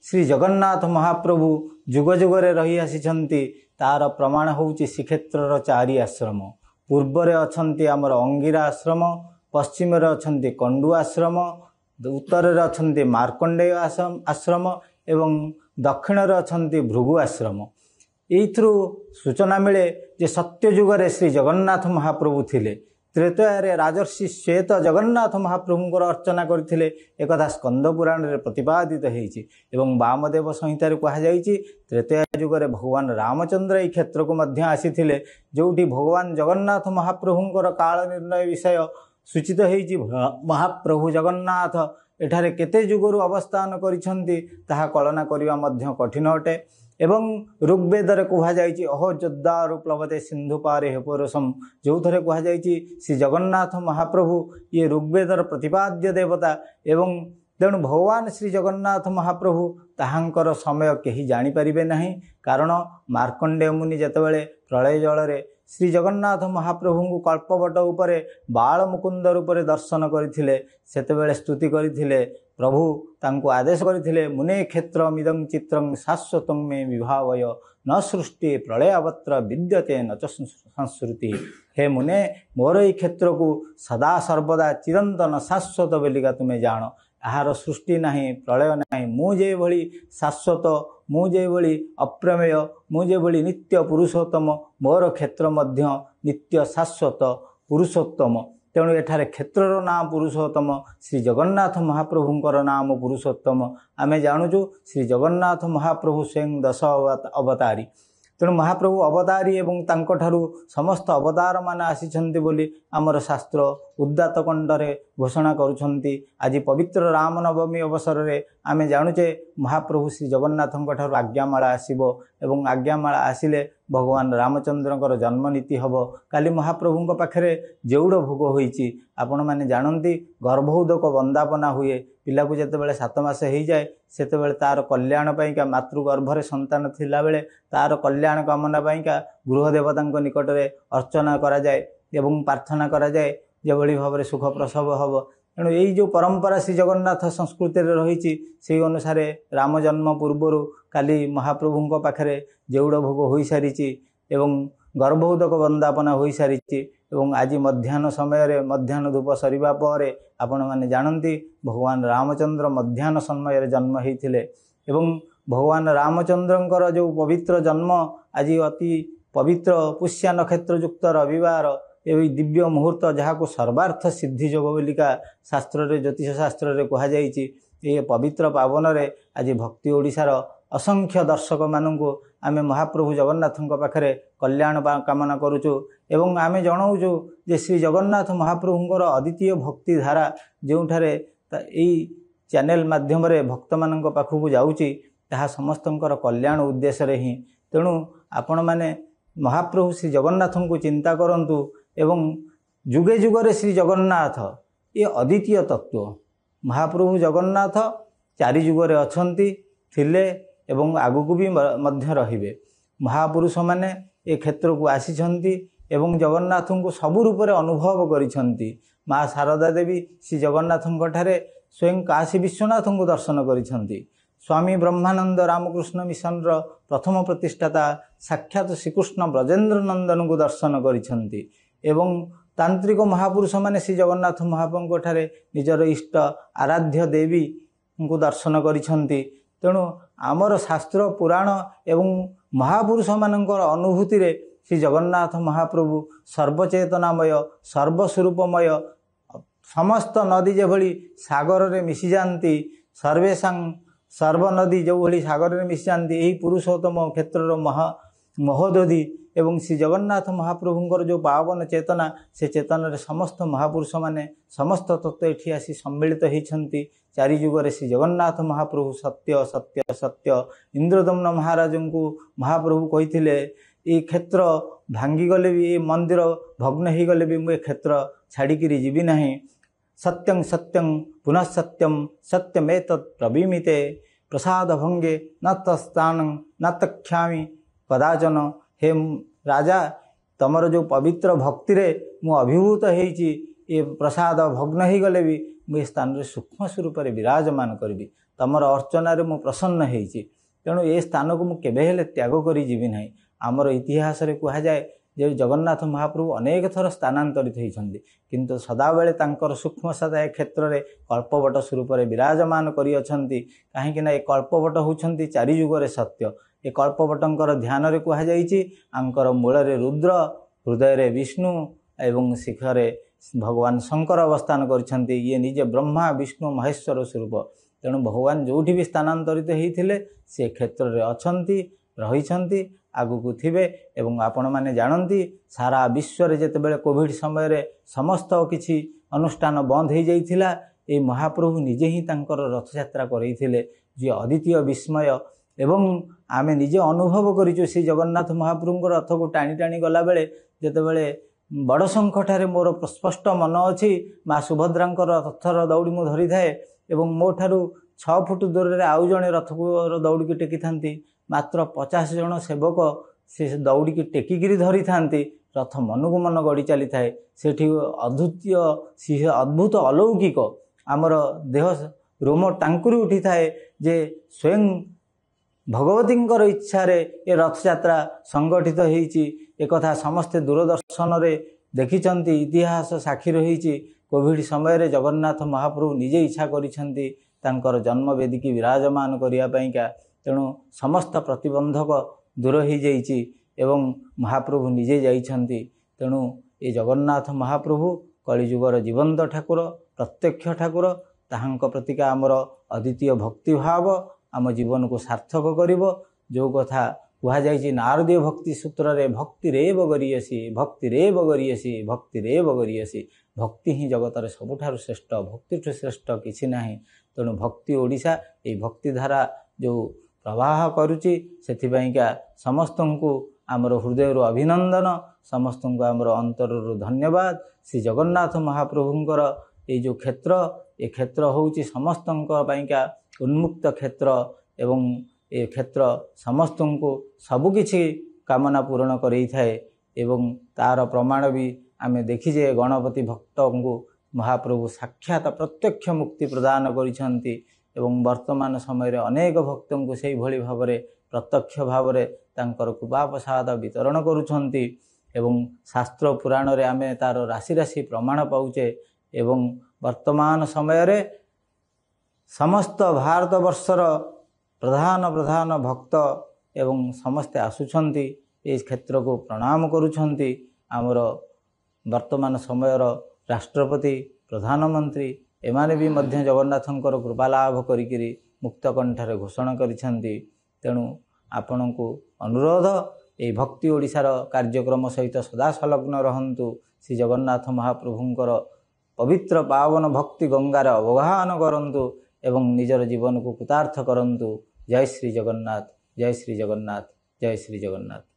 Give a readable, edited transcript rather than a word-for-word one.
श्री जगन्नाथ महाप्रभु जुग जुगरे रही आसिछन्ति तार प्रमाण होउछि श्रीक्षेत्रर चारि आश्रम। पूर्व अछन्ति आमर अंगिरा आश्रम, पश्चिम अछन्ति कंडु आश्रम, उत्तर अछन्ति मार्कंडेय आश्रम एवं दक्षिण अछन्ति भृगु आश्रम। एइथ्रु सूचना मिले जे सत्य जुगरे श्री जगन्नाथ महाप्रभु थिले। त्रेतयारे राजर्षि श्वेत जगन्नाथ महाप्रभुंकर अर्चना करथिले एकथा स्कंद पुराण रे प्रतिपादित हेछि एवं वामदेव संहितारे कहा जाइछि। त्रेतया जुगरे भगवान रामचंद्र एई क्षेत्र को मध्य आसीथिले, जोठी भगवान जगन्नाथ महाप्रभुंकर काल निर्णय विषय सूचित हेछि। महाप्रभु जगन्नाथ एठारे केते जुगरु अवस्थान करिसंती ताहा कल्पना करिवा मध्य कठिन अटे। एवं ऋग्वेदरे कहा जाइछि अहो जोद्धारु प्लवते सिंधु पारे हेपुरसम, जो थरे कहा जाइछि श्री जगन्नाथ महाप्रभु ये ऋग्वेदर प्रतिपाद्य देवता। एवं तेणु भगवान श्री जगन्नाथ महाप्रभु ताहांकर समय केही जानि परिबे नाही, कारण मार्कंडेय मुनि जेतेबेले प्रलय जलरे श्री जगन्नाथ महाप्रभु को कल्पवट उपरे बाल मुकुंद रूपरे दर्शन करथिले, सेतेबेले स्तुति करथिले। प्रभु तांको आदेश करथिले मुने क्षेत्र मिदं चित्रं शाश्वतं मे विभावय न सृष्टि प्रलयावत्र विद्यते न च संस्कृति। हे मुने मोर ई क्षेत्र को सदा सर्वदा चिरंतन शाश्वत बोलिका तुमे जान, आहार सृष्टि नाही प्रलय नाही, मुझे भली शाश्वत, मुझे भली अप्रमेय, मुझे भली नित्य पुरुषोत्तम, मोर क्षेत्र मध्य नित्य शाश्वत पुरुषोत्तम। तेणु एठारे क्षेत्रर नाम पुरुषोत्तम, श्री जगन्नाथ महाप्रभुंकर नाम पुरुषोत्तम। आमे जानुचु श्री जगन्नाथ महाप्रभु स्वयं 10 अवतारी। तेणु महाप्रभु अवतारी एवं तांकठारु समस्त अवतार मान आसिछन्ति बोली आमर शास्त्र उद्दात कंडरे घोषणा करुछन्ति। आज पवित्र रामनवमी अवसर रे आमे जानुचे महाप्रभु श्री जगन्नाथंकठारु आज्ञामाला आसीबो एवं आज्ञामाला आसिले भगवान रामचंद्रंकर जन्मनीति हबो। काली महाप्रभुंक पाखरे जेउड़ भोग होईची आपण माने जानंती, गर्भोदक वंदापना हुए। पिला को जेतेबेले 7 मास हो जाए सेतेबेले तार कल्याण पाइका मातृगर्भरे संतान थिला बेले तार कल्याण कामना पाइका गृह देवतांक निकटरे अर्चना करा जाए एवं प्रार्थना करा जाए जेभली भाव सुख प्रसव हब। तेणु यही जो परंपरा श्री जगन्नाथ संस्कृति रही से अनुसार राम जन्म पूर्वर काली महाप्रभुंक पाखरे जेउड़ भोग हो सारी एवं गर्भोदक वंदापना हो सारी एवं आज मध्याह्न समय मध्याह्न धूप सरिबा परे आपण माने जानती भगवान रामचंद्र मध्याह्न समय जन्म होते एवं भगवान रामचंद्रंकर जो पवित्र जन्म आज अति पवित्र पुष्या नक्षत्र युक्त रविवार एवं दिव्य मुहूर्त जहाँ को सर्वार्थ सिद्धि योग बोलिका शास्त्र रे ज्योतिष शास्त्र रे कहा जाइछि। ये पवित्र पावन रे आज भक्ति ओडिशार असंख्य दर्शक मानू आमे महाप्रभु जगन्नाथंक पाखरे कल्याण कामना करुचु एवं आमे जणाउचु जे श्री जगन्नाथ महाप्रभुंकर अद्वितीय भक्ति धारा जोठारे एई चैनल माध्यम रे भक्त मानक पाखकु जाउची ताहा समस्तंकर कल्याण उद्देश्य रे ही। तेणु आपण माने महाप्रभु श्री जगन्नाथं को चिंता करंतु एवं जुगे जुगरे श्री जगन्नाथ ये अद्वितीय तत्व। महाप्रभु जगन्नाथ 4 जुगरे अछंती थिले एवं आगुकु भी मध्य रहिबे। महापुरुष माने ए क्षेत्र को आसीछंती एवं जगन्नाथं को सब रूप से अनुभव करिछंती। माँ शारदा देवी श्री जगन्नाथं ठारे स्वयं काशी विश्वनाथं को दर्शन करिछंती। स्वामी ब्रह्मानंद रामकृष्ण मिशन प्रथम प्रतिष्ठाता साक्षात श्रीकृष्ण ब्रजेन्द्र नंदन को दर्शन करिछंती एवं तांत्रिक महापुरुष माने श्री जगन्नाथ महाप्रभु ठारे निजर इष्ट आराध्य देवी को दर्शन करिछंती। तेणु आमर शास्त्र पुराण एवं महापुरुष मानकर अनुभूति रे श्री जगन्नाथ महाप्रभु सर्वचेतनामय सर्वस्वरूपमय समस्त नदी जेभली सागर रे मिसी जाती सर्वेशा सर्वनदी जो भली सागर में मिसी जाती यही पुरुषोत्तम क्षेत्र महोदधि एवं श्री जगन्नाथ महाप्रभुंकर जो पावन चेतना से चेतन रे समस्त महापुरुष माने समस्त तत्व एठी आसी सम्मिलित होती। 4 जुगरे श्री जगन्नाथ महाप्रभु सत्य सत्य सत्य इंद्रदम्न महाराज को महाप्रभु कही ये क्षेत्र भांगी गले भी ये मंदिर भग्न हो गले भी मुझे क्षेत्र छाड़िकी जीवी नहीं। सत्यं सत्यं पुनः सत्यं सत्यमेत प्रवीमिते प्रसाद भंगे न तस्तानं न तख्यामि कदाचन। हे राजा तमर जो पवित्र भक्ति रे मु अभिभूत होइछि ये प्रसाद भग्न हो गले भी मुझे स्थान रे सूक्ष्म स्वरूप विराजमान करी ତମର ଅର୍ଚ୍ଚନାରେ ମୁଁ ପ୍ରସନ୍ନ ହେଇଛି, ତେଣୁ ଏ ସ୍ଥାନକୁ ମୁଁ କେବେ ହେଲେ ତ୍ୟାଗ କରି ଯିବି ନାହିଁ। ଆମର ଇତିହାସରେ କୁହାଯାଏ ଯେ ଜଗନ୍ନାଥ ମହାପ୍ରଭୁ ଅନେକ ଥର ସ୍ଥାନାନ୍ତରିତ ହୋଇଛନ୍ତି, କିନ୍ତୁ ସଦାବେଳେ ତାଙ୍କର ସୂକ୍ଷ୍ମ ସଦାୟ କ୍ଷେତ୍ରରେ କଳ୍ପବଟ ସ୍ୱରୂପରେ ବିରାଜମାନ କରିଅଛନ୍ତି। କାହିଁକିନା ଏ କଳ୍ପବଟ ହେଉଛନ୍ତି ଚାରି ଯୁଗରେ ସତ୍ୟ। ଏ କଳ୍ପବଟଙ୍କର ଧ୍ୟାନରେ କୁହାଯାଇଛି ଆଙ୍କର ମୂଳରେ ରୁଦ୍ର, ହୃଦୟରେ ବିଷ୍ଣୁ ଏବଂ ଶିଖରେ ଭଗବାନ ଶଙ୍କର ଅବସ୍ଥାନ କରିଛନ୍ତି। ଇଏ ନିଜେ ବ୍ରହ୍ମା ବିଷ୍ଣୁ ମହେଶ୍ୱର ସ୍ୱରୂପ। ତେଣୁ ଭଗବାନ ଯେଉଁଠି ବି ସ୍ଥାନାନ୍ତରିତ ହୋଇଥିଲେ ସେ କ୍ଷେତ୍ରରେ ଅଛନ୍ତି, ରହିଛନ୍ତି, ଆଗକୁ ଥିବେ। ଏବଂ ଆପଣମାନେ ଜାଣନ୍ତି ସାରା ବିଶ୍ୱରେ ଯେତେବେଳେ କୋଭିଡ଼ ସମୟରେ ସମସ୍ତ କିଛି ଅନୁଷ୍ଠାନ ବନ୍ଦ ହୋଇଯାଇଥିଲା, এই ମହାପ୍ରଭୁ ନିଜେ ହିଁ ତାଙ୍କର ରଥଯାତ୍ରା କରେଇଥିଲେ, ଯିଏ ଅଦ୍ୱିତୀୟ ବିସ୍ମୟ। ଏବଂ ଆମେ ନିଜେ ଅନୁଭବ କରିଛୁ ଶ୍ରୀ ଜଗନ୍ନାଥ ମହାପ୍ରଭୁଙ୍କ ରଥକୁ ଟାଣି ଟାଣି ଗଲାବେଳେ ଯେତେବେଳେ ବଡ଼ଶଙ୍ଖଠାରେ ମୋର ସ୍ପଷ୍ଟ ମନ ଅଛି ମା ସୁଭଦ୍ରାଙ୍କର ରଥର ଦଉଡ଼ି ମୁଁ ଧରିଥାଏ ଏବଂ ମୋ ଠାରୁ 6 ଫୁଟ ଦୂରରେ ଆଉ ଜଣେ ରଥକୁ ଦଉଡ଼ିକି ଟେକିଥାନ୍ତି। ମାତ୍ର 50 ଜଣ ସେବକ ସେ ଦଉଡ଼ିକି ଟେକିକିରି ଧରିଥାନ୍ତି। ରଥ ମନକୁ ମନ ଗଡ଼ି ଚାଲିଥାଏ। ସେଠି ଅଦ୍ୱିତୀୟ ସିଏ ଅଦ୍ଭୁତ ଅଲୌକିକ ଆମର ଦେହ ରୋମ ଟାଙ୍କୁରି ଉଠିଥାଏ ଯେ ସ୍ୱୟଂ ଭଗବତୀଙ୍କର ଇଚ୍ଛାରେ ଏ ରଥଯାତ୍ରା ସଂଗଠିତ ହୋଇଛି। ଏକଥା ସମସ୍ତେ ଦୂରଦର୍ଶନରେ ଦେଖିଛନ୍ତି, ଇତିହାସ ସାକ୍ଷୀ ରହିଛି। କୋଭିଡ଼ ସମୟରେ ଜଗନ୍ନାଥ ମହାପ୍ରଭୁ ନିଜେ ଇଚ୍ଛା କରିଛନ୍ତି ତାଙ୍କର ଜନ୍ମବେଦୀକି ବିରାଜମାନ କରିବା ପାଇଁକା। ତେଣୁ ସମସ୍ତ ପ୍ରତିବନ୍ଧକ ଦୂର ହୋଇଯାଇଛି ଏବଂ ମହାପ୍ରଭୁ ନିଜେ ଯାଇଛନ୍ତି। ତେଣୁ ଏ ଜଗନ୍ନାଥ ମହାପ୍ରଭୁ କଳିଯୁଗର ଜୀବନ୍ତ ଠାକୁର, ପ୍ରତ୍ୟକ୍ଷ ଠାକୁର। ତାହାଙ୍କ ପ୍ରତିକା ଆମର ଅଦ୍ୱିତୀୟ ଭକ୍ତିଭାବ ଆମ ଜୀବନକୁ ସାର୍ଥକ କରିବ। ଯେଉଁ କଥା କୁହାଯାଇଛି ନାରଦୀୟ ଭକ୍ତି ସୂତ୍ରରେ ଭକ୍ତିରେବ ଗରିୟସୀ, ଭକ୍ତିରେବ ଗରିୟସୀ, ଭକ୍ତିରେବ ଗରିୟସୀ। ଭକ୍ତି ହିଁ ଜଗତରେ ସବୁଠାରୁ ଶ୍ରେଷ୍ଠ, ଭକ୍ତିଠୁ ଶ୍ରେଷ୍ଠ କିଛି ନାହିଁ। ତେଣୁ ଭକ୍ତି ଓଡ଼ିଶା ଏହି ଭକ୍ତିଧାରା ଯେଉଁ ପ୍ରବାହ କରୁଛି ସେଥିପାଇଁକା ସମସ୍ତଙ୍କୁ ଆମର ହୃଦୟରୁ ଅଭିନନ୍ଦନ, ସମସ୍ତଙ୍କୁ ଆମର ଅନ୍ତରରୁ ଧନ୍ୟବାଦ। ଶ୍ରୀ ଜଗନ୍ନାଥ ମହାପ୍ରଭୁଙ୍କର ଏଇ ଯେଉଁ କ୍ଷେତ୍ର, ଏ କ୍ଷେତ୍ର ହେଉଛି ସମସ୍ତଙ୍କ ପାଇଁକା ଉନ୍ମୁକ୍ତ କ୍ଷେତ୍ର ଏବଂ ଏ କ୍ଷେତ୍ର ସମସ୍ତଙ୍କୁ ସବୁକିଛି କାମନା ପୂରଣ କରେଇଥାଏ। ଏବଂ ତାର ପ୍ରମାଣ ବି ଆମେ ଦେଖିଛେ ଗଣପତି ଭକ୍ତଙ୍କୁ ମହାପ୍ରଭୁ ସାକ୍ଷାତ ପ୍ରତ୍ୟକ୍ଷ ମୁକ୍ତି ପ୍ରଦାନ କରିଛନ୍ତି ଏବଂ ବର୍ତ୍ତମାନ ସମୟରେ ଅନେକ ଭକ୍ତଙ୍କୁ ସେହିଭଳି ଭାବରେ ପ୍ରତ୍ୟକ୍ଷ ଭାବରେ ତାଙ୍କର କୃପାପ୍ରସାଦ ବିତରଣ କରୁଛନ୍ତି। ଏବଂ ଶାସ୍ତ୍ର ପୁରାଣରେ ଆମେ ତାର ରାଶି ରାଶି ପ୍ରମାଣ ପାଉଛେ। ଏବଂ ବର୍ତ୍ତମାନ ସମୟରେ ସମସ୍ତ ଭାରତବର୍ଷର ପ୍ରଧାନ ଭକ୍ତ ଏବଂ ସମସ୍ତେ ଆସୁଛନ୍ତି ଏ କ୍ଷେତ୍ରକୁ ପ୍ରଣାମ କରୁଛନ୍ତି। ଆମର ବର୍ତ୍ତମାନ ସମୟର ରାଷ୍ଟ୍ରପତି, ପ୍ରଧାନମନ୍ତ୍ରୀ ଏମାନେ ବି ମଧ୍ୟ ଜଗନ୍ନାଥଙ୍କର କୃପା ଲାଭ କରିକିରି ମୁକ୍ତ କଣ୍ଠରେ ଘୋଷଣା କରିଛନ୍ତି। ତେଣୁ ଆପଣଙ୍କୁ ଅନୁରୋଧ ଏହି ଭକ୍ତି ଓଡ଼ିଶାର କାର୍ଯ୍ୟକ୍ରମ ସହିତ ସଦା ସଂଲଗ୍ନ ରହନ୍ତୁ। ଶ୍ରୀ ଜଗନ୍ନାଥ ମହାପ୍ରଭୁଙ୍କର ପବିତ୍ର ପାବନ ଭକ୍ତି ଗଙ୍ଗାରେ ଅବଗାହନ କରନ୍ତୁ ଏବଂ ନିଜର ଜୀବନକୁ କୃତାର୍ଥ କରନ୍ତୁ। ଜୟ ଶ୍ରୀ ଜଗନ୍ନାଥ, ଜୟ ଶ୍ରୀ ଜଗନ୍ନାଥ, ଜୟ ଶ୍ରୀ ଜଗନ୍ନାଥ।